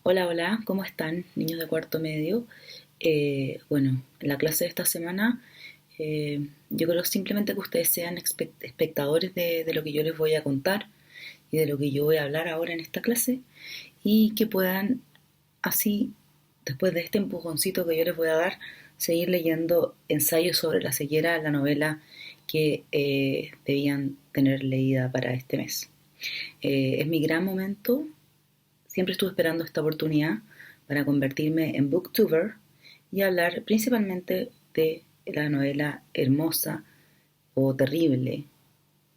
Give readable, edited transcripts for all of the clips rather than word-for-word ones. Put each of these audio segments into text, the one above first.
Hola, hola, ¿cómo están, niños de cuarto medio? En la clase de esta semana, yo creo simplemente que ustedes sean espectadores de lo que yo les voy a contar y de lo que yo voy a hablar ahora en esta clase y que puedan así, después de este empujoncito que yo les voy a dar, seguir leyendo ensayos sobre la ceguera, la novela que debían tener leída para este mes. Es mi gran momento. Siempre estuve esperando esta oportunidad para convertirme en booktuber y hablar principalmente de la novela hermosa o terrible,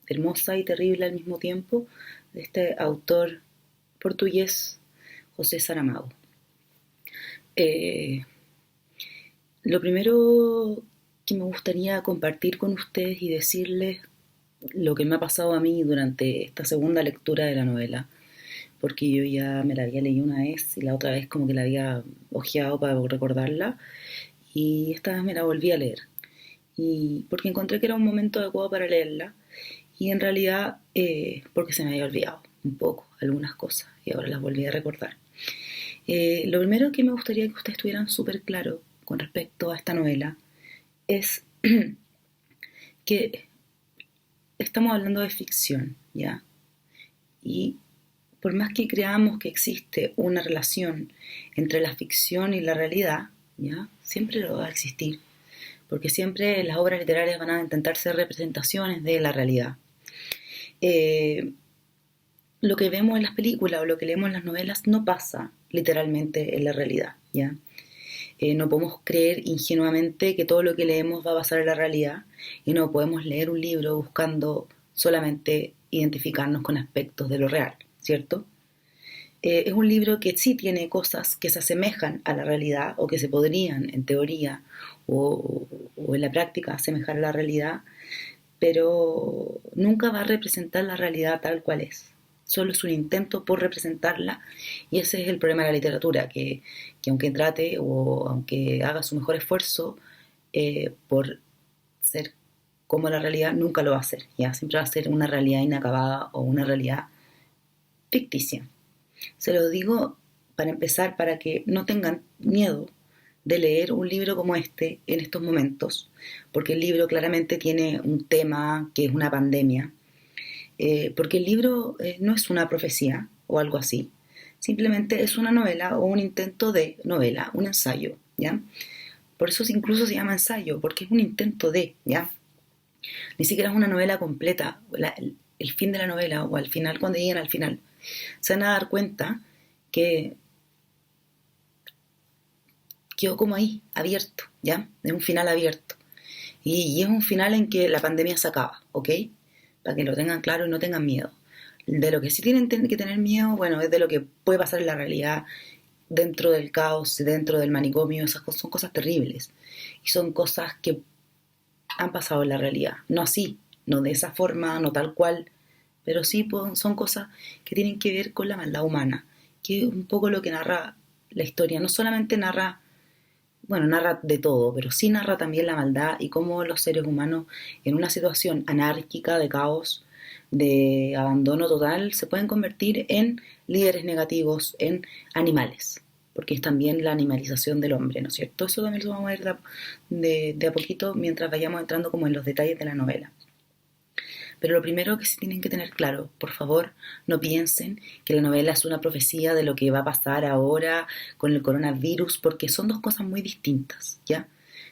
hermosa y terrible al mismo tiempo, de este autor portugués José Saramago. Eh, lo primero que me gustaría compartir con ustedes y decirles lo que me ha pasado a mí durante esta segunda lectura de la novela, porque yo ya me la había leído una vez y la otra vez como que la había ojeado para recordarla y esta vez me la volví a leer y porque encontré que era un momento adecuado para leerla y en realidad porque se me había olvidado un poco algunas cosas y ahora las volví a recordar. Lo primero que me gustaría que ustedes tuvieran súper claro con respecto a esta novela es que estamos hablando de ficción, ¿ya? Y por más que creamos que existe una relación entre la ficción y la realidad, ¿ya? Siempre lo va a existir, porque siempre las obras literarias van a intentar ser representaciones de la realidad. Eh, lo que vemos en las películas o lo que leemos en las novelas no pasa literalmente en la realidad, ¿ya? No podemos creer ingenuamente que todo lo que leemos va a pasar en la realidad y no podemos leer un libro buscando solamente identificarnos con aspectos de lo real, ¿cierto? Es un libro que sí tiene cosas que se asemejan a la realidad o que se podrían, en teoría o en la práctica, asemejar a la realidad, pero nunca va a representar la realidad tal cual es. Solo es un intento por representarla y ese es el problema de la literatura, que aunque trate o aunque haga su mejor esfuerzo por ser como la realidad, nunca lo va a hacer. Ya siempre va a ser una realidad inacabada o una realidad ficticia. Se lo digo para empezar, para que no tengan miedo de leer un libro como este en estos momentos, porque el libro claramente tiene un tema que es una pandemia, porque el libro no es una profecía o algo así, simplemente es una novela o un intento de novela, un ensayo, ¿ya? Por eso incluso se llama ensayo, porque es un intento de, ¿ya? Ni siquiera es una novela completa. El fin de la novela o al final, cuando lleguen al final, se van a dar cuenta que quedó como ahí, abierto, ¿ya? Es un final abierto. Y es un final en que la pandemia se acaba, ¿ok? Para que lo tengan claro y no tengan miedo. De lo que sí tienen que tener miedo, bueno, es de lo que puede pasar en la realidad, dentro del caos, dentro del manicomio, esas cosas son cosas terribles. Y son cosas que han pasado en la realidad. No así, no de esa forma, no tal cual, pero sí son cosas que tienen que ver con la maldad humana, que es un poco lo que narra la historia. No solamente narra, bueno, narra de todo, pero sí narra también la maldad y cómo los seres humanos en una situación anárquica, de caos, de abandono total, se pueden convertir en líderes negativos, en animales, porque es también la animalización del hombre, ¿no es cierto? Eso también lo vamos a ver de a poquito mientras vayamos entrando como en los detalles de la novela. Pero lo primero que sí tienen que tener claro, por favor, no piensen que la novela es una profecía de lo que va a pasar ahora con el coronavirus, porque son dos cosas muy distintas, ¿ya?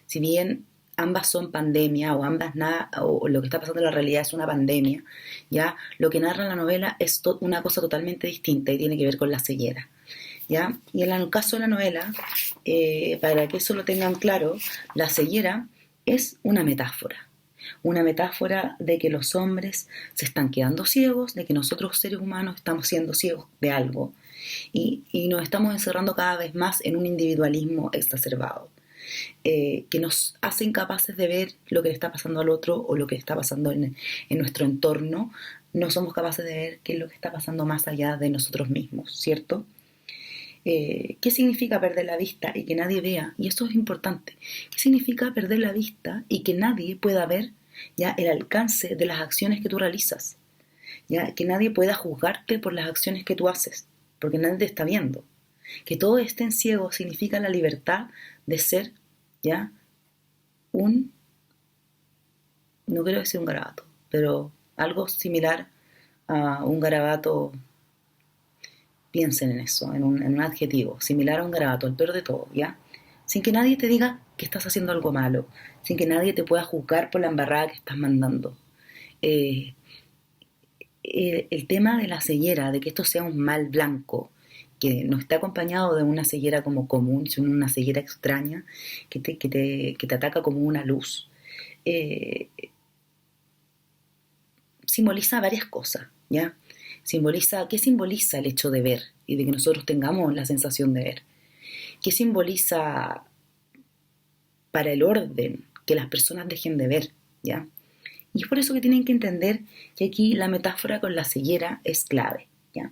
Si bien ambas son pandemia o ambas nada, o lo que está pasando en la realidad es una pandemia, ¿ya? Lo que narra la novela es una cosa totalmente distinta y tiene que ver con la ceguera, ¿ya? Y en el caso de la novela, para que eso lo tengan claro, la ceguera es una metáfora de que los hombres se están quedando ciegos, de que nosotros seres humanos estamos siendo ciegos de algo y nos estamos encerrando cada vez más en un individualismo exacerbado, que nos hace incapaces de ver lo que le está pasando al otro o lo que está pasando en nuestro entorno. No somos capaces de ver qué es lo que está pasando más allá de nosotros mismos, ¿cierto? ¿Qué significa perder la vista y que nadie vea? Y esto es importante. ¿Qué significa perder la vista y que nadie pueda ver ya el alcance de las acciones que tú realizas? Ya que nadie pueda juzgarte por las acciones que tú haces, porque nadie te está viendo. Que todos estén ciegos significa la libertad de ser, ¿ya? No quiero decir un garabato, pero algo similar a un garabato. Piensen en eso, en un adjetivo, similar a un garabato, el peor de todo, ¿ya? Sin que nadie te diga que estás haciendo algo malo, sin que nadie te pueda juzgar por la embarrada que estás mandando. Eh, el tema de la ceguera, de que esto sea un mal blanco, que no está acompañado de una ceguera como común, sino una ceguera extraña, que te ataca como una luz, eh, simboliza varias cosas, ¿ya? ¿Qué simboliza el hecho de ver y de que nosotros tengamos la sensación de ver? ¿Qué simboliza para el orden que las personas dejen de ver, ¿ya? Y es por eso que tienen que entender que aquí la metáfora con la ceguera es clave, ¿ya?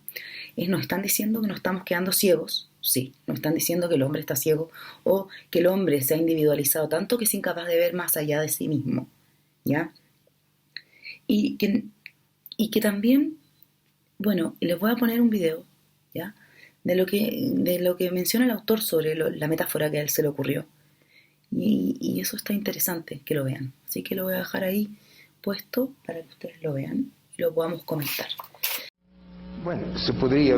Nos están diciendo que nos estamos quedando ciegos, sí, nos están diciendo que el hombre está ciego o que el hombre se ha individualizado tanto que es incapaz de ver más allá de sí mismo, ¿ya? Y que también, bueno, les voy a poner un video, ¿ya? De lo que menciona el autor sobre la metáfora que a él se le ocurrió. Y eso está interesante que lo vean. Así que lo voy a dejar ahí puesto para que ustedes lo vean y lo podamos comentar. Bueno, se podría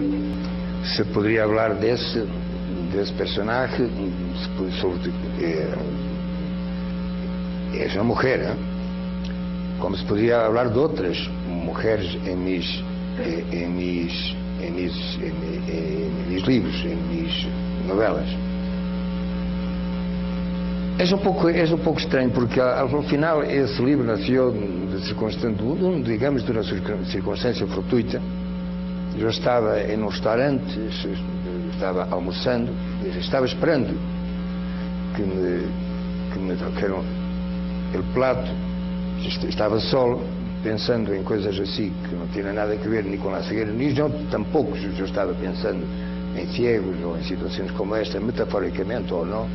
hablar de ese personaje, es una mujer, ¿eh? Como se podría hablar de otras mujeres en mis libros, en mis novelas. Es un poco estranho, porque ao final esse livro nasceu digamos, de uma circunstância fortuita. Eu estava em um restaurante, estava almoçando, estava esperando que me trocaram o prato, estava solo, pensando em coisas assim que não tinham nada a ver nem com a cegueira, nem eu tampouco. Eu estava pensando em ciegos ou em situações como esta, metaforicamente ou não.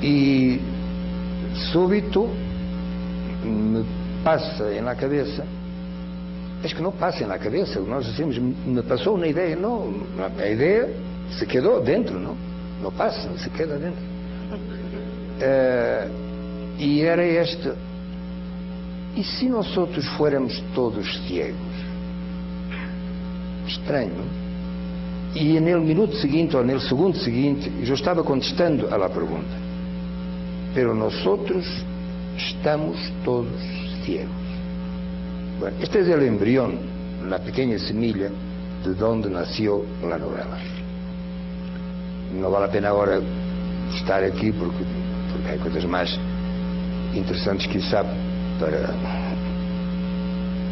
E súbito me passa na cabeça, es que não passa na cabeça, nós decimos, me passou na ideia, não, a ideia se quedou dentro, não passa, se queda dentro. E era este, e se nós outros fôramos todos ciegos? Estranho. E no minuto seguinte ou no segundo seguinte, eu estava contestando a la pergunta. Pero nosotros estamos todos ciegos. Bueno, este es el embrión, la pequeña semilla de donde nació la novela. No vale la pena ahora estar aquí porque hay cosas más interesantes quizá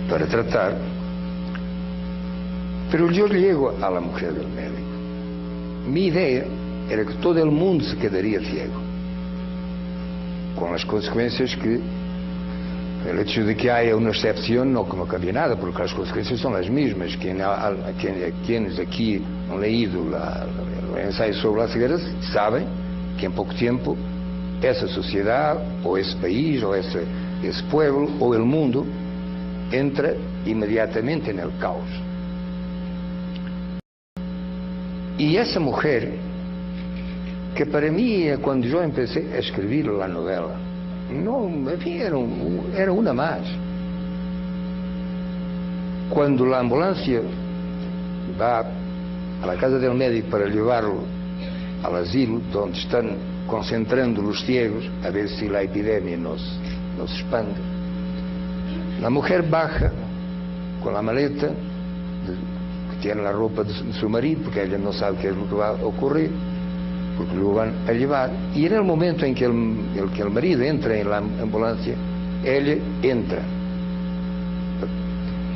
para tratar. Pero yo llego a la mujer del médico. Mi idea era que todo el mundo se quedaría ciego, com as consequências que el hecho de que haya una excepción no cambia nada, porque las consecuencias son las mismas. Quienes aquí han leído el ensayo sobre la ceguera saben que en poco tiempo esa sociedad o ese país o ese pueblo o el mundo entra inmediatamente en el caos. Y esa mujer, que para mí, cuando yo empecé a escribir la novela, no había, era una más. Cuando la ambulancia va a la casa del médico para llevarlo al asilo, donde están concentrando los ciegos, a ver si la epidemia nos expande, la mujer baja con la maleta, que tiene la ropa de su marido, porque ella no sabe qué es lo que va a ocurrir, porque lo van a llevar, y en el momento en que el marido entra en la ambulancia, ella entra.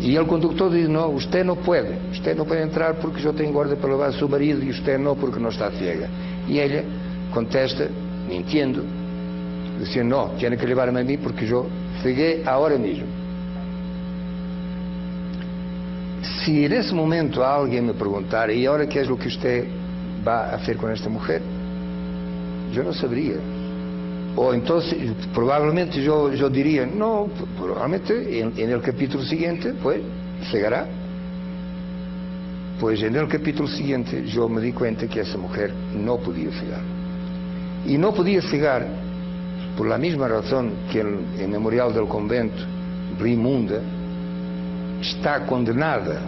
Y el conductor dice, no, usted no puede entrar porque yo tengo orden para llevar a su marido y usted no porque no está ciega. Y ella contesta, mintiendo, diciendo, no, tiene que llevarme a mí porque yo cegué ahora mismo. Si en ese momento alguien me preguntara, ¿y ahora qué es lo que usted va a hacer con esta mujer? Yo no sabría. O entonces, probablemente yo diría, no, probablemente en el capítulo siguiente, pues, cegará. Pues en el capítulo siguiente yo me di cuenta que esa mujer no podía cegar. Y no podía cegar por la misma razón que el memorial del convento, Brimunda, está condenada.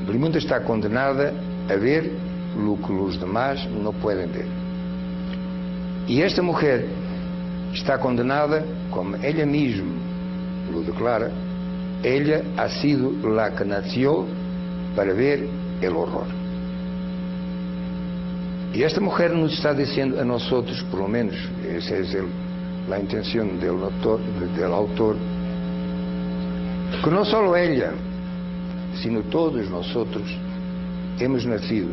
Brimunda está condenada a ver lo que os demás não podem ver. E esta mulher está condenada, como ella mesma lo declara, ella ha sido la que nació para ver el horror. E esta mulher nos está dizendo a nós outros, por lo menos, essa é a intenção do autor, que não só ella, sino todos nós outros, hemos nacido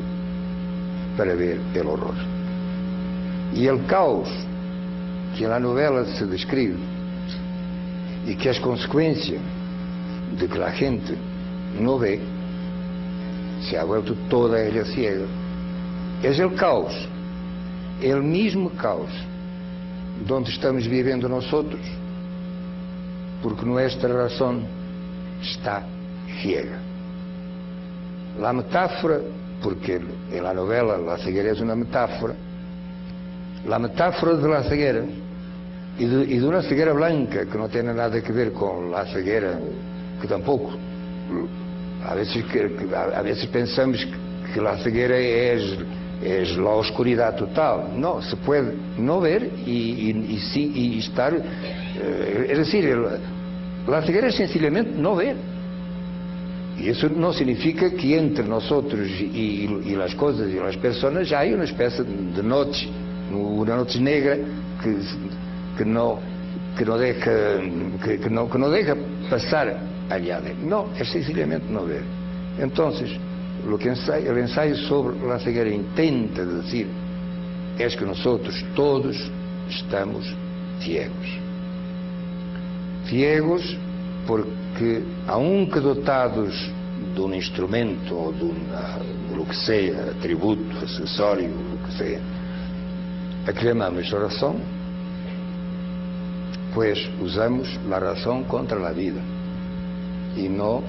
para ver el horror. E o caos que na novela se describe e que é consequência de que a gente não vê, se ha vuelto toda ella ciega, é o caos, é o mesmo caos donde estamos vivendo nós outros, porque nuestra razão está ciega. La metáfora, porque en la novela la ceguera es una metáfora, la metáfora de la ceguera y de una ceguera blanca que no tiene nada que ver con la ceguera, que tampoco, a veces pensamos que la ceguera es la oscuridad total. No, se puede no ver y estar, es decir, la ceguera es sencillamente no ver. Y eso no significa que entre nosotros y las cosas y las personas hay una especie de noche, una noche negra que no deja pasar allá de. No, es sencillamente no ver. Entonces, lo que el ensayo sobre la ceguera intenta decir es que nosotros todos estamos ciegos. Ciegos porque, aunque dotados de um instrumento ou de lo que seja, atributo, acessório, lo que seja, a que llamamos razão, pues usamos a razão contra a vida e não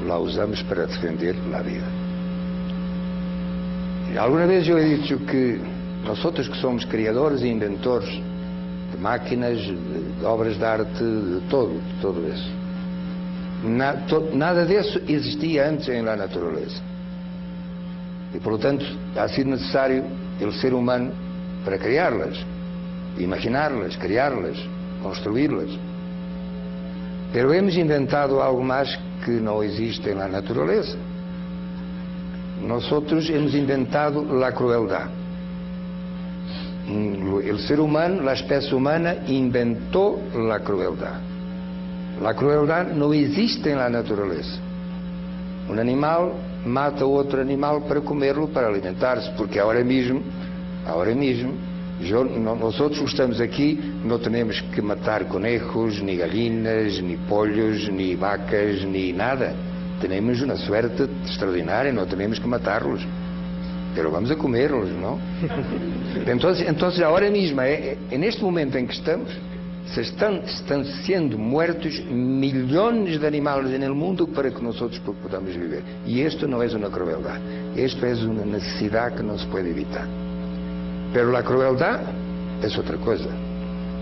la usamos para defender a vida. E alguma vez eu he dicho que nós que somos criadores e inventores de máquinas, de obras de arte, de todo isso. Nada disso existia antes em la natureza. E, por lo tanto, ha sido necessário o ser humano para criá-las, imaginá-las, criá-las, construí-las. Pero hemos inventado algo mais que não existe na natureza. Nós hemos inventado a crueldade. O ser humano, a espécie humana, inventou a crueldade. A crueldade não existe na natureza. Um animal mata outro animal para comê-lo, para alimentar-se, porque agora mesmo, nós outros estamos aqui, não temos que matar conejos, nem galinas, nem pollos, nem vacas, nem nada. Temos uma suerte extraordinária, não temos que matá-los, mas vamos a comê-los, não? Então, agora mesmo, neste momento em que estamos, estão sendo muertos milhões de animais no mundo para que nós podamos viver. E isto não é uma crueldade, isto é uma necessidade que não se pode evitar. Pero a crueldade é outra coisa.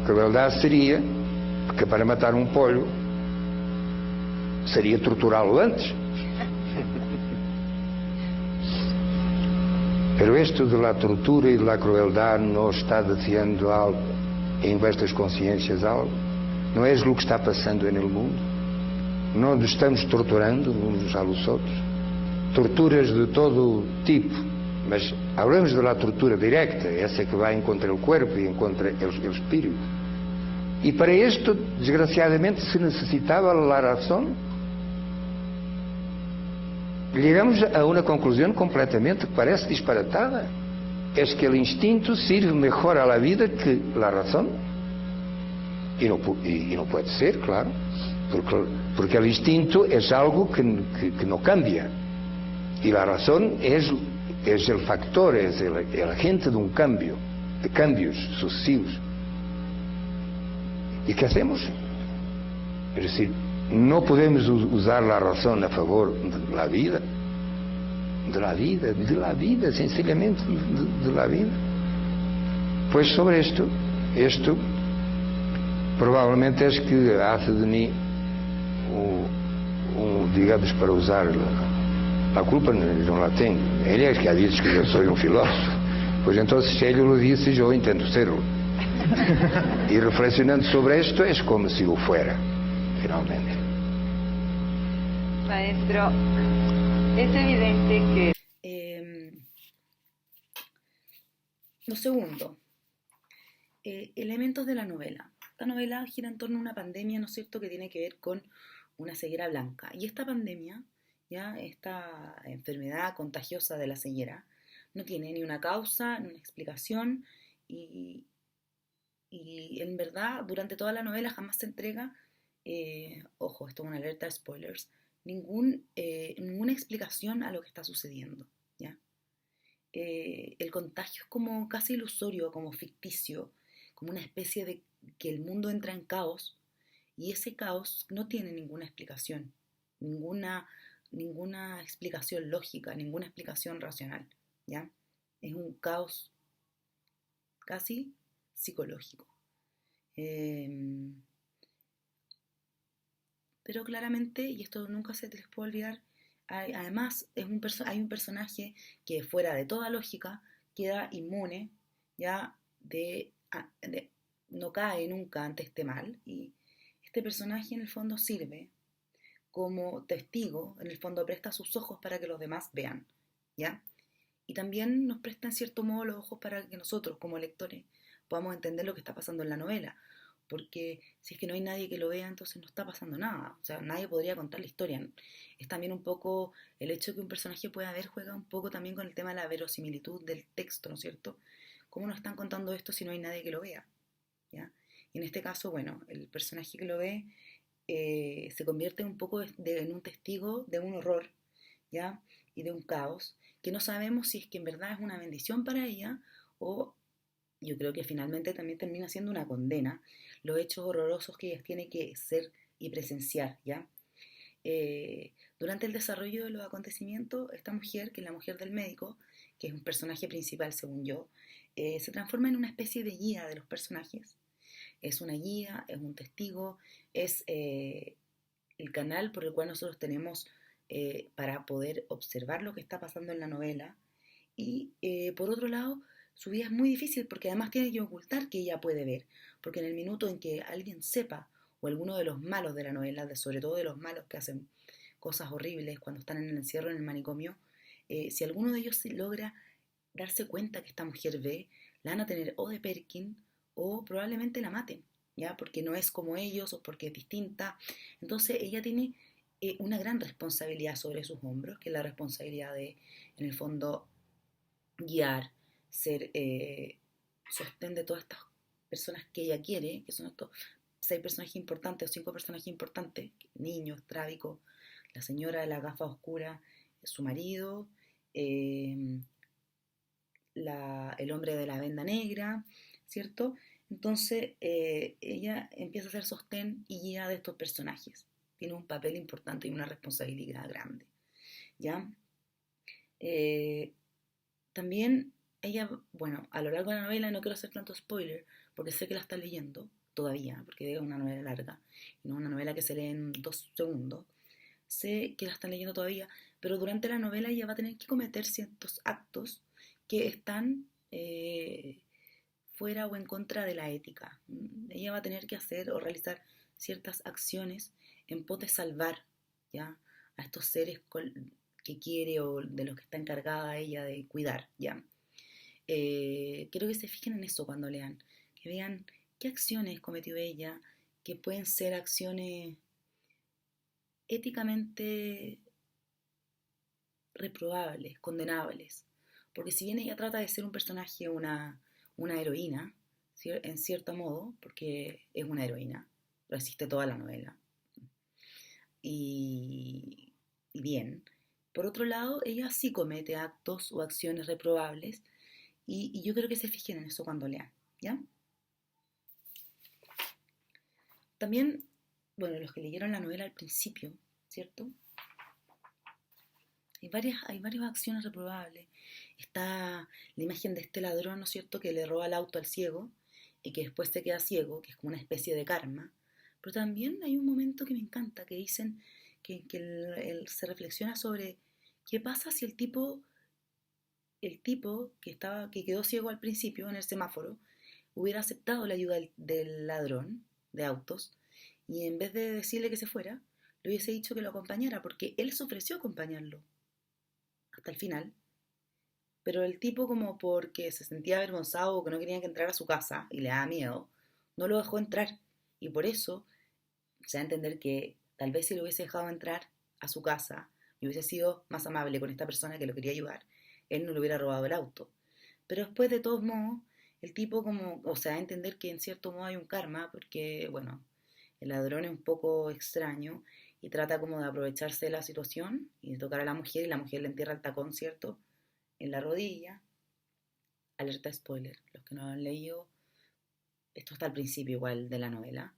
Crueldade seria que para matar um pollo seria torturá-lo antes. Pero isto de la tortura e de la crueldade não está dizendo algo em vuestras consciências algo? Não é o que está passando no mundo? Não nos estamos torturando uns aos outros? Torturas de todo tipo, mas hablamos da tortura directa, essa que vai contra o corpo e contra o espírito. E para isto, desgraciadamente, se necessitava a razão. Chegamos a uma conclusão completamente que parece disparatada. Es que el instinto sirve mejor a la vida que la razón. Y no puede ser, claro, porque el instinto es algo que no cambia. Y la razón es el factor, es el agente de un cambio, de cambios sucesivos. ¿Y qué hacemos? Es decir, no podemos usar la razón a favor de la vida. de la vida, sencillamente de la vida. Pues sobre esto probablemente es que hace de mí digamos, para usar la culpa, no la tengo. Él es que ha dicho que yo soy un filósofo. Pues entonces, si él lo dice, yo intento serlo. Y reflexionando sobre esto, es como si lo fuera, finalmente. Maestro, es evidente que... Lo segundo, elementos de la novela. Esta novela gira en torno a una pandemia, ¿no es cierto?, que tiene que ver con una ceguera blanca. Y esta pandemia, ya esta enfermedad contagiosa de la ceguera, no tiene ni una causa, ni una explicación, y en verdad durante toda la novela jamás se entrega, ojo, esto es una alerta de spoilers, ninguna explicación a lo que está sucediendo, ¿ya? El contagio es como casi ilusorio, como ficticio, como una especie de que el mundo entra en caos y ese caos no tiene ninguna explicación, ninguna explicación lógica, ninguna explicación racional, ¿ya? Es un caos casi psicológico. Pero claramente, y esto nunca se les puede olvidar, además hay un personaje que fuera de toda lógica queda inmune, ya no cae nunca ante este mal, y este personaje en el fondo sirve como testigo, en el fondo presta sus ojos para que los demás vean, ¿ya? Y también nos presta en cierto modo los ojos para que nosotros como lectores podamos entender lo que está pasando en la novela, porque si es que no hay nadie que lo vea, entonces no está pasando nada, o sea, nadie podría contar la historia. Es también un poco el hecho de que un personaje pueda ver, juega un poco también con el tema de la verosimilitud del texto, ¿no es cierto? ¿Cómo nos están contando esto si no hay nadie que lo vea? ¿Ya? Y en este caso, bueno, el personaje que lo ve se convierte un poco en un testigo de un horror, ¿ya? Y de un caos, que no sabemos si es que en verdad es una bendición para ella o yo creo que finalmente también termina siendo una condena, los hechos horrorosos que ella tiene que ser y presenciar, ¿ya? Durante el desarrollo de los acontecimientos, esta mujer, que es la mujer del médico, que es un personaje principal según yo, se transforma en una especie de guía de los personajes. Es una guía, es un testigo, es el canal por el cual nosotros tenemos para poder observar lo que está pasando en la novela. Y por otro lado, su vida es muy difícil porque además tiene que ocultar que ella puede ver, porque en el minuto en que alguien sepa, o alguno de los malos de la novela, sobre todo de los malos que hacen cosas horribles cuando están en el encierro en el manicomio, si alguno de ellos logra darse cuenta que esta mujer ve, la van a tener o de Perkin o probablemente la maten, ¿ya? Porque no es como ellos o porque es distinta. Entonces ella tiene una gran responsabilidad sobre sus hombros, que es la responsabilidad de, en el fondo, guiar, ser sostén de todas estas personas que ella quiere, que son estos 6 personajes importantes o 5 personajes importantes, niños, Trábico, la señora de la gafa oscura, su marido, el hombre de la venda negra, ¿cierto? Entonces ella empieza a ser sostén y guía de estos personajes. Tiene un papel importante y una responsabilidad grande, ¿ya? También ella, bueno, a lo largo de la novela, no quiero hacer tanto spoiler, porque sé que la está leyendo todavía, porque es una novela larga, y no una novela que se lee en 2 segundos, sé que la está leyendo todavía, pero durante la novela ella va a tener que cometer ciertos actos que están fuera o en contra de la ética. Ella va a tener que hacer o realizar ciertas acciones en pos de salvar, ¿ya? A estos seres que quiere o de los que está encargada ella de cuidar, ¿ya? Quiero que se fijen en eso cuando lean, que vean qué acciones cometió ella, que pueden ser acciones éticamente reprobables, condenables, porque si bien ella trata de ser un personaje, una heroína, en cierto modo, porque es una heroína, resiste toda la novela, y bien, por otro lado, ella sí comete actos o acciones reprobables, y yo creo que se fijen en eso cuando lean, ¿ya? También, bueno, los que leyeron la novela al principio, ¿cierto? Hay varias acciones reprobables. Está la imagen de este ladrón, ¿no es cierto?, que le roba el auto al ciego y que después se queda ciego, que es como una especie de karma. Pero también hay un momento que me encanta, que dicen que se reflexiona sobre qué pasa si el tipo que quedó ciego al principio en el semáforo hubiera aceptado la ayuda del ladrón de autos y en vez de decirle que se fuera, le hubiese dicho que lo acompañara porque él se ofreció a acompañarlo hasta el final. Pero el tipo, como porque se sentía avergonzado o que no quería que entrara a su casa y le daba miedo, no lo dejó entrar. Y por eso se da a entender que tal vez si lo hubiese dejado entrar a su casa y hubiese sido más amable con esta persona que lo quería ayudar, él no le hubiera robado el auto. Pero después, de todos modos, el tipo como, o sea, da a entender que en cierto modo hay un karma, porque, bueno, el ladrón es un poco extraño y trata como de aprovecharse de la situación y de tocar a la mujer y la mujer le entierra el tacón, ¿cierto?, en la rodilla. Alerta spoiler, los que no lo han leído, esto está al principio igual de la novela,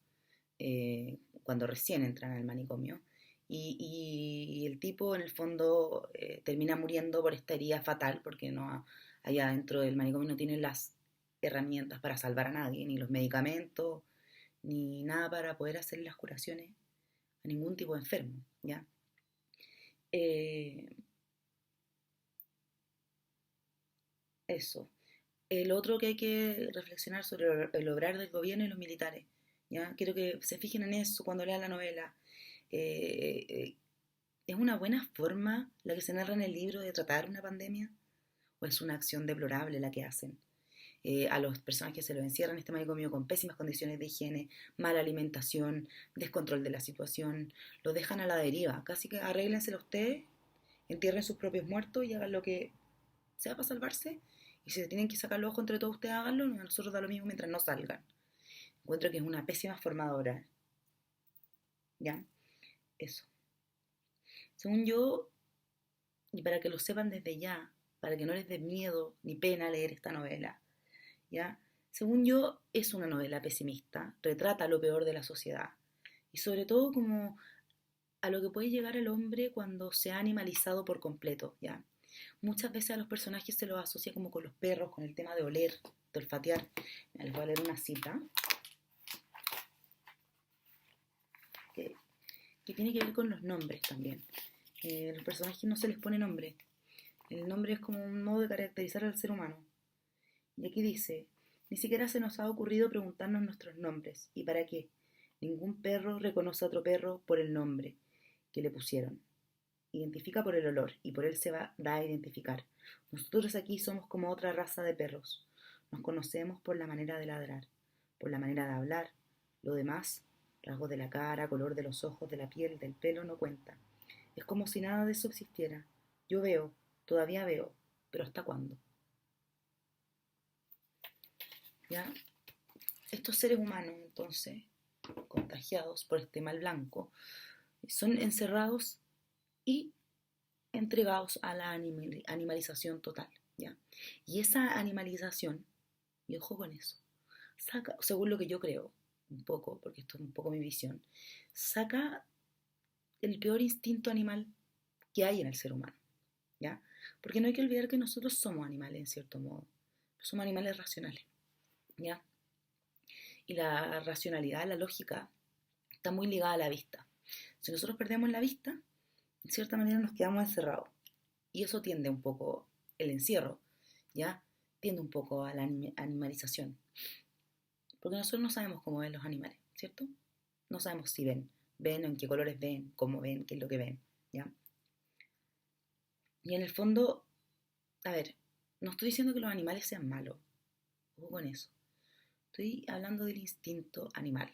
cuando recién entran al manicomio, y el tipo en el fondo termina muriendo por esta herida fatal, porque no, allá dentro del manicomio no tienen las herramientas para salvar a nadie, ni los medicamentos, ni nada para poder hacer las curaciones a ningún tipo de enfermo, ¿ya? Eh, Eso. El otro que hay que reflexionar sobre el obrar del gobierno y los militares. ¿Ya? Quiero que se fijen en eso cuando lean la novela. Eh, eh, ¿Es una buena forma la que se narra en el libro de tratar una pandemia? ¿O es una acción deplorable la que hacen? A las personas que se los encierran en este manicomio con pésimas condiciones de higiene, mala alimentación, descontrol de la situación, los dejan a la deriva. Casi que arréglenselo ustedes, entierren sus propios muertos y hagan lo que sea para salvarse. Y si se tienen que sacar los ojos entre todos ustedes, háganlo. A nosotros da lo mismo mientras no salgan. Encuentro que es una pésima formadora. ¿Ya? Eso. Según yo, y para que lo sepan desde ya, para que no les dé miedo ni pena leer esta novela, ¿ya? Según yo, es una novela pesimista, retrata lo peor de la sociedad. Y sobre todo como a lo que puede llegar el hombre cuando se ha animalizado por completo, ¿ya? Muchas veces a los personajes se los asocia como con los perros, con el tema de oler, de olfatear. Mira, les voy a leer una cita que, que tiene que ver con los nombres también. Los personajes no se les pone nombre. El nombre es como un modo de caracterizar al ser humano. Y aquí dice, ni siquiera se nos ha ocurrido preguntarnos nuestros nombres. ¿Y para qué? Ningún perro reconoce a otro perro por el nombre que le pusieron. Identifica por el olor y por él da a identificar. Nosotros aquí somos como otra raza de perros. Nos conocemos por la manera de ladrar, por la manera de hablar. Lo demás, rasgos de la cara, color de los ojos, de la piel, del pelo, no cuenta. Es como si nada de eso existiera. Yo veo, todavía veo, pero ¿hasta cuándo? ¿Ya? Estos seres humanos, entonces, contagiados por este mal blanco, son encerrados y entregados a la animalización total, ¿ya? Y esa animalización, y ojo con eso, saca, según lo que yo creo, un poco, porque esto es un poco mi visión, saca el peor instinto animal que hay en el ser humano, ¿ya? Porque no hay que olvidar que nosotros somos animales, en cierto modo, somos animales racionales, ¿ya? Y la racionalidad, la lógica, está muy ligada a la vista. Si nosotros perdemos la vista, en cierta manera nos quedamos encerrados. Y eso tiende un poco, el encierro, ¿ya? Tiende un poco a la animalización. Porque nosotros no sabemos cómo ven los animales, ¿cierto? No sabemos si ven, en qué colores ven, cómo ven, qué es lo que ven, ¿ya? Y en el fondo, a ver, no estoy diciendo que los animales sean malos, ojo con eso. Estoy hablando del instinto animal.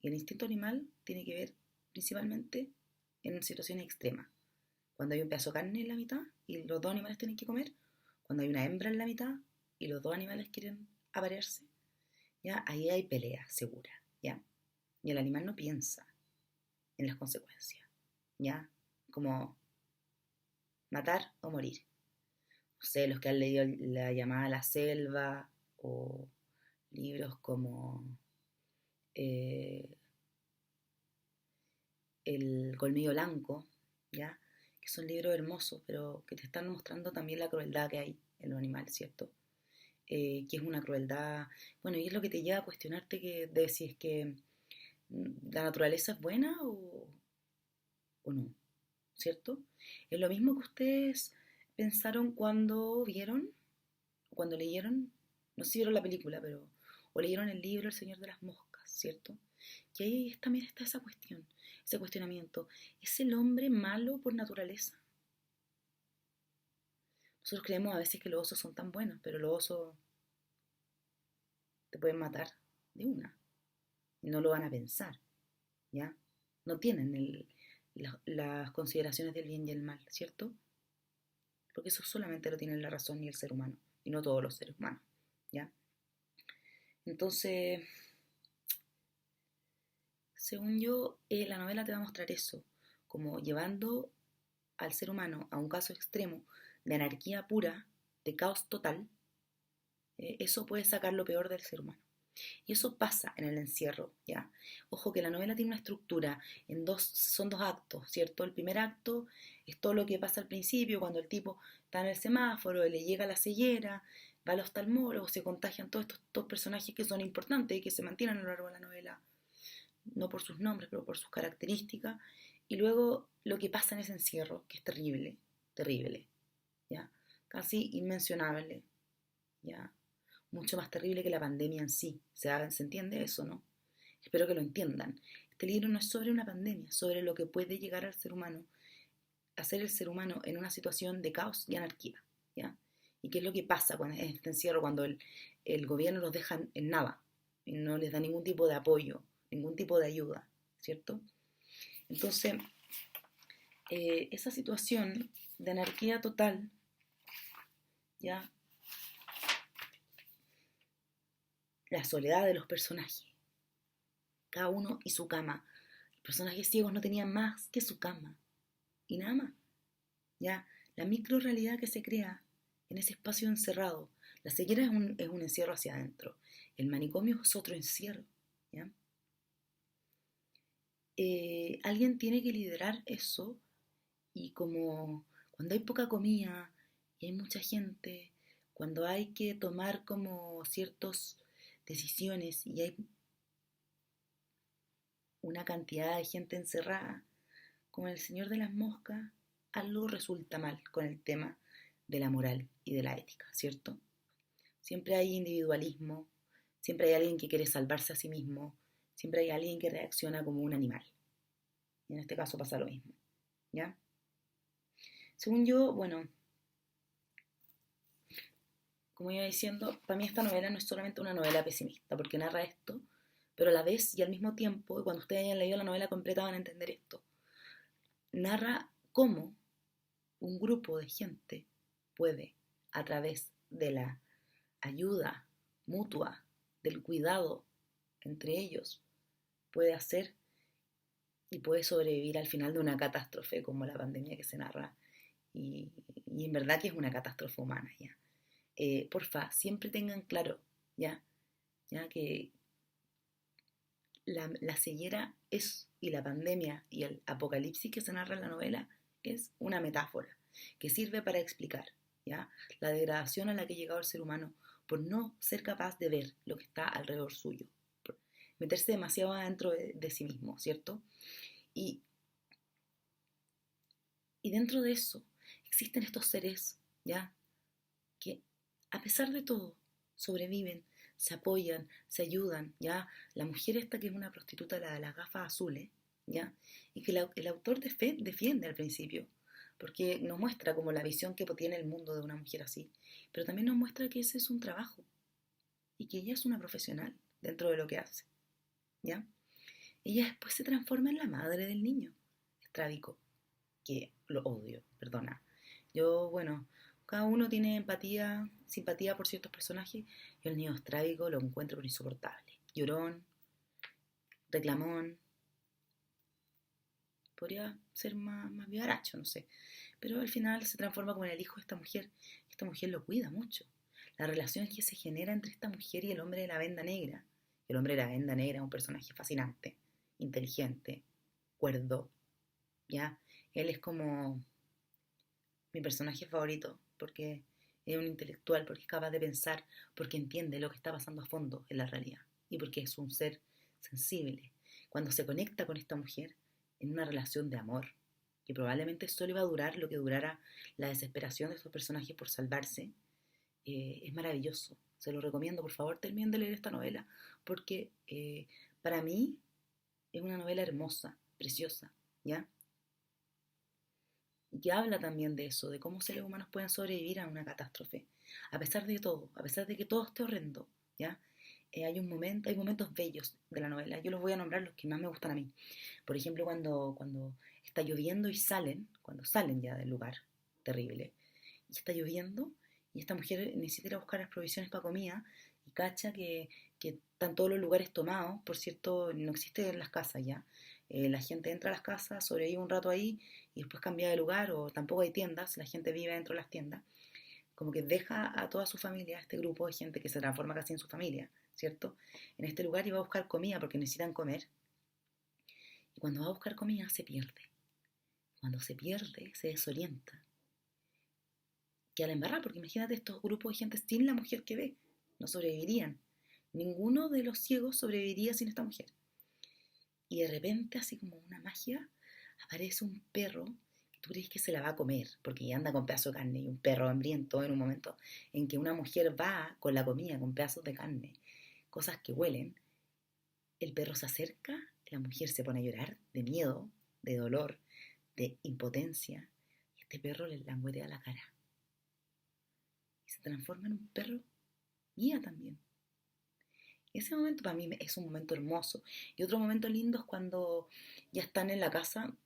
Y el instinto animal tiene que ver principalmente en situaciones extremas. Cuando hay un pedazo de carne en la mitad y los dos animales tienen que comer, cuando hay una hembra en la mitad y los dos animales quieren aparearse, ya ahí hay pelea segura, ya. Y el animal no piensa en las consecuencias, ya, como matar o morir. No sé, los que han leído La llamada a la selva o libros como El colmillo blanco, ya, que que son libros hermosos, pero que te están mostrando también la crueldad que hay en los animales, ¿cierto? Que es una crueldad, bueno, y es lo que te lleva a cuestionarte de si es que la naturaleza es buena o no, ¿cierto? Es lo mismo que ustedes pensaron cuando vieron, cuando leyeron, no sé si vieron la película, pero, o leyeron el libro El Señor de las Moscas, ¿cierto? Que ahí también está esa cuestión, ese cuestionamiento. ¿Es el hombre malo por naturaleza? Nosotros creemos a veces que los osos son tan buenos, pero los osos te pueden matar de una y no lo van a pensar, ¿ya? No tienen las consideraciones del bien y el mal, ¿cierto? Porque eso solamente lo tienen la razón y el ser humano, y no todos los seres humanos, ¿ya? Entonces, según yo, la novela te va a mostrar eso, como llevando al ser humano a un caso extremo de anarquía pura, de caos total. Eso puede sacar lo peor del ser humano. Y eso pasa en el encierro, ¿ya? Ojo que la novela tiene una estructura, son dos actos, ¿cierto? El primer acto es todo lo que pasa al principio, cuando el tipo está en el semáforo, le llega la ceguera, va al oftalmólogo, se contagian todos estos dos personajes que son importantes y que se mantienen a lo largo de la novela, no por sus nombres, pero por sus características. Y luego lo que pasa en ese encierro, que es terrible, terrible, ¿ya? Casi inmencionable, ¿ya? Mucho más terrible que la pandemia en sí. ¿Se entiende eso, no? Espero que lo entiendan. Este libro no es sobre una pandemia, sobre lo que puede llegar al ser humano, hacer el ser humano en una situación de caos y anarquía, ¿ya? Y qué es lo que pasa cuando, en este encierro cuando el gobierno los deja en nada y no les da ningún tipo de apoyo, ningún tipo de ayuda, ¿cierto? Entonces, esa situación de anarquía total, ¿ya? La soledad de los personajes, cada uno y su cama. Los personajes ciegos no tenían más que su cama y nada más. Ya, la microrealidad que se crea en ese espacio encerrado. La ceguera es un encierro hacia adentro. El manicomio es otro encierro. ¿Ya? Alguien tiene que liderar eso y como cuando hay poca comida y hay mucha gente, cuando hay que tomar como ciertas decisiones y hay una cantidad de gente encerrada, como el Señor de las Moscas, algo resulta mal con el tema de la moral y de la ética, ¿cierto? Siempre hay individualismo, siempre hay alguien que quiere salvarse a sí mismo, siempre hay alguien que reacciona como un animal. Y en este caso pasa lo mismo, ¿ya? Según yo, bueno, como iba diciendo, para mí esta novela no es solamente una novela pesimista, porque narra esto, pero a la vez y al mismo tiempo, y cuando ustedes hayan leído la novela completa van a entender esto, narra cómo un grupo de gente puede, a través de la ayuda mutua, del cuidado entre ellos, puede hacer y puede sobrevivir al final de una catástrofe como la pandemia que se narra. Y en verdad que es una catástrofe humana, ¿ya? Porfa, siempre tengan claro, ¿ya? Que la ceguera es, y la pandemia y el apocalipsis que se narra en la novela es una metáfora que sirve para explicar, ¿ya? La degradación a la que ha llegado el ser humano por no ser capaz de ver lo que está alrededor suyo, por meterse demasiado adentro de sí mismo, ¿cierto? Y, y dentro de eso existen estos seres, ¿ya? Que a pesar de todo sobreviven, se apoyan, se ayudan, ¿ya? La mujer esta que es una prostituta, la de las gafas azules, ¿ya? Y que el autor defiende al principio, porque nos muestra como la visión que tiene el mundo de una mujer así, pero también nos muestra que ese es un trabajo y que ella es una profesional dentro de lo que hace, ¿ya? Ella después se transforma en la madre del niño estrábico, que lo odio, perdona. Yo, bueno, cada uno tiene empatía, simpatía por ciertos personajes. Yo el niño estrábico lo encuentro por insoportable. Llorón, reclamón. Podría ser más vivaracho, no sé. Pero al final se transforma como en el hijo de esta mujer. Esta mujer lo cuida mucho. La relación que se genera entre esta mujer y el hombre de la venda negra. El hombre de la venda negra es un personaje fascinante, inteligente, cuerdo, ¿ya? Él es como mi personaje favorito, porque es un intelectual, porque es capaz de pensar, porque entiende lo que está pasando a fondo en la realidad y porque es un ser sensible. Cuando se conecta con esta mujer en una relación de amor, que probablemente solo iba a durar lo que durara la desesperación de estos personajes por salvarse, es maravilloso. Se lo recomiendo, por favor, terminen de leer esta novela, porque para mí es una novela hermosa, preciosa, ¿ya? Y que habla también de eso, de cómo seres humanos pueden sobrevivir a una catástrofe, a pesar de todo, a pesar de que todo esté horrendo, ¿ya? Hay momentos bellos de la novela, yo los voy a nombrar los que más me gustan a mí. Por ejemplo, cuando está lloviendo y cuando salen ya del lugar terrible, y está lloviendo, y esta mujer necesita ir a buscar las provisiones para comida, y cacha que están todos los lugares tomados, por cierto, no existen las casas ya. La gente entra a las casas, sobrevive un rato ahí, y después cambia de lugar, o tampoco hay tiendas, la gente vive dentro de las tiendas, como que deja a toda su familia, este grupo de gente que se transforma casi en su familia, ¿cierto? En este lugar y va a buscar comida porque necesitan comer. Y cuando va a buscar comida se pierde. Cuando se pierde, se desorienta. Queda la embarrada, porque imagínate estos grupos de gente sin la mujer que ve. No sobrevivirían. Ninguno de los ciegos sobreviviría sin esta mujer. Y de repente, así como una magia, aparece un perro que tú crees que se la va a comer, porque ya anda con pedazos de carne, y un perro hambriento en un momento en que una mujer va con la comida, con pedazos de carne, cosas que huelen. El perro se acerca, la mujer se pone a llorar de miedo, de dolor, de impotencia, y este perro le languetea la cara. Y se transforma en un perro guía también. Ese momento para mí es un momento hermoso. Y otro momento lindo es cuando ya están en la casa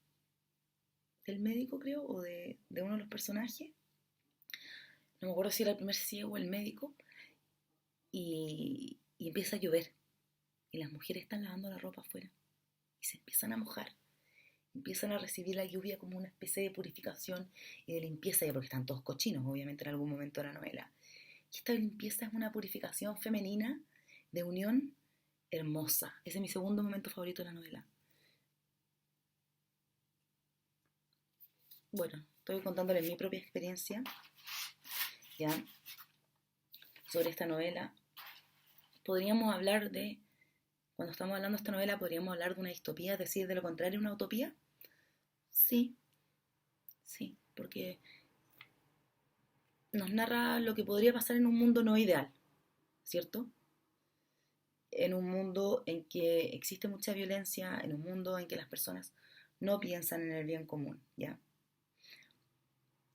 del médico, creo, o de uno de los personajes. No me acuerdo si era el primer ciego o el médico. Y empieza a llover. Y las mujeres están lavando la ropa afuera. Y se empiezan a mojar. Empiezan a recibir la lluvia como una especie de purificación y de limpieza, ya porque están todos cochinos, obviamente, en algún momento de la novela. Y esta limpieza es una purificación femenina de unión hermosa. Ese es mi segundo momento favorito de la novela. Bueno, estoy contándoles mi propia experiencia, ya, sobre esta novela. Podríamos hablar de, cuando estamos hablando de esta novela, podríamos hablar de una distopía, es decir, de lo contrario, una utopía. Sí, sí, porque nos narra lo que podría pasar en un mundo no ideal, ¿cierto? En un mundo en que existe mucha violencia, en un mundo en que las personas no piensan en el bien común, ¿ya?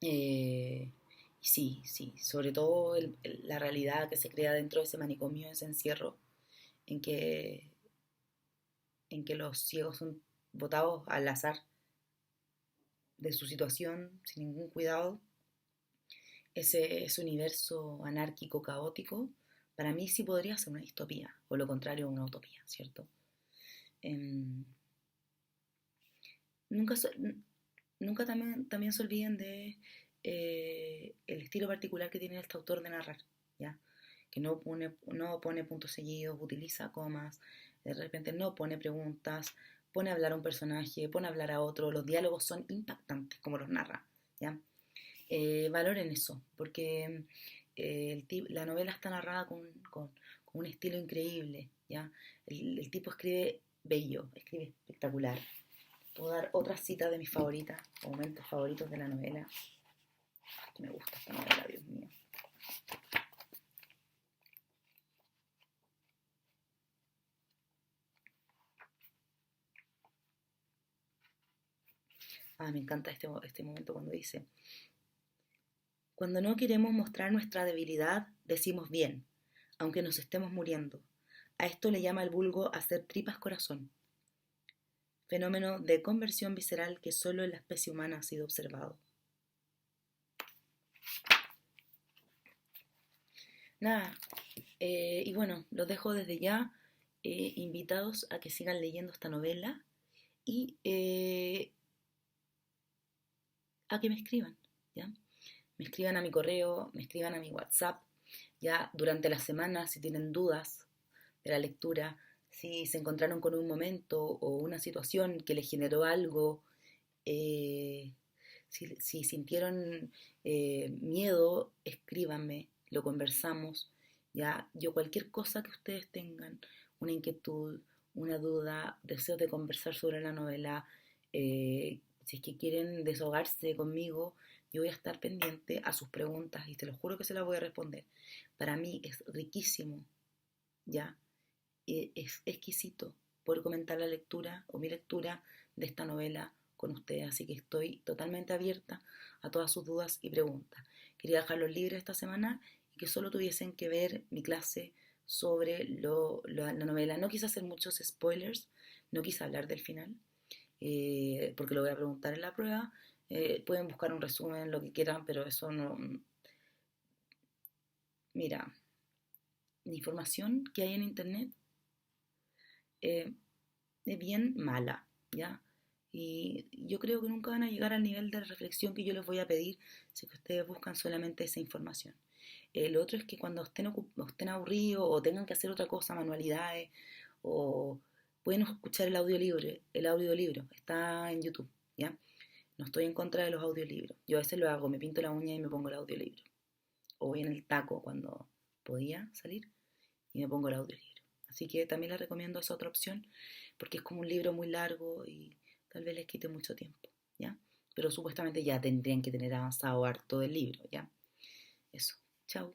Eh, sí, sí, sobre todo la realidad que se crea dentro de ese manicomio, ese encierro, en que, en que los ciegos son botados al azar de su situación, sin ningún cuidado, ese universo anárquico, caótico, para mí sí podría ser una distopía, o lo contrario, una utopía, ¿cierto? Em, nunca, nunca también se olviden de el estilo particular que tiene este autor de narrar, ¿ya? Que no pone puntos seguidos, utiliza comas, de repente no pone preguntas, pone a hablar a un personaje, pone a hablar a otro, los diálogos son impactantes como los narra, ¿ya? Valoren eso, porque la novela está narrada con un estilo increíble, ¿ya? El tipo escribe bello, escribe espectacular. Puedo dar otra cita de mis favoritas, o momentos favoritos de la novela. Ay, que me gusta esta novela, Dios mío. Me encanta este momento cuando dice: cuando no queremos mostrar nuestra debilidad, decimos bien, aunque nos estemos muriendo. A esto le llama el vulgo hacer tripas corazón, fenómeno de conversión visceral que solo en la especie humana ha sido observado. Nada, y bueno, los dejo desde ya invitados a que sigan leyendo esta novela y a que me escriban, ¿ya? Me escriban a mi correo, me escriban a mi WhatsApp, ya durante la semana si tienen dudas de la lectura, si se encontraron con un momento o una situación que les generó algo, eh, Si sintieron miedo, escríbanme, lo conversamos. Ya, yo cualquier cosa que ustedes tengan, una inquietud, una duda, deseo de conversar sobre la novela, si es que quieren desahogarse conmigo, yo voy a estar pendiente a sus preguntas y te lo juro que se las voy a responder. Para mí es riquísimo, ya, es exquisito poder comentar la lectura o mi lectura de esta novela con ustedes, así que estoy totalmente abierta a todas sus dudas y preguntas. Quería dejarlos libres esta semana y que solo tuviesen que ver mi clase sobre la novela. No quise hacer muchos spoilers, no quise hablar del final, porque lo voy a preguntar en la prueba. Pueden buscar un resumen, lo que quieran, pero eso no... Mira, la información que hay en internet eh, es bien mala, ¿ya? Y yo creo que nunca van a llegar al nivel de reflexión que yo les voy a pedir si que ustedes buscan solamente esa información. Lo otro es que cuando estén aburridos o tengan que hacer otra cosa, manualidades, o pueden escuchar el audiolibro, está en YouTube, ¿ya? No estoy en contra de los audiolibros. Yo a veces lo hago, me pinto la uña y me pongo el audiolibro. O voy en el taco cuando podía salir y me pongo el audiolibro. Así que también les recomiendo esa otra opción porque es como un libro muy largo y tal vez les quite mucho tiempo, ¿ya? Pero supuestamente ya tendrían que tener avanzado harto del libro, ¿ya? Eso. Chao.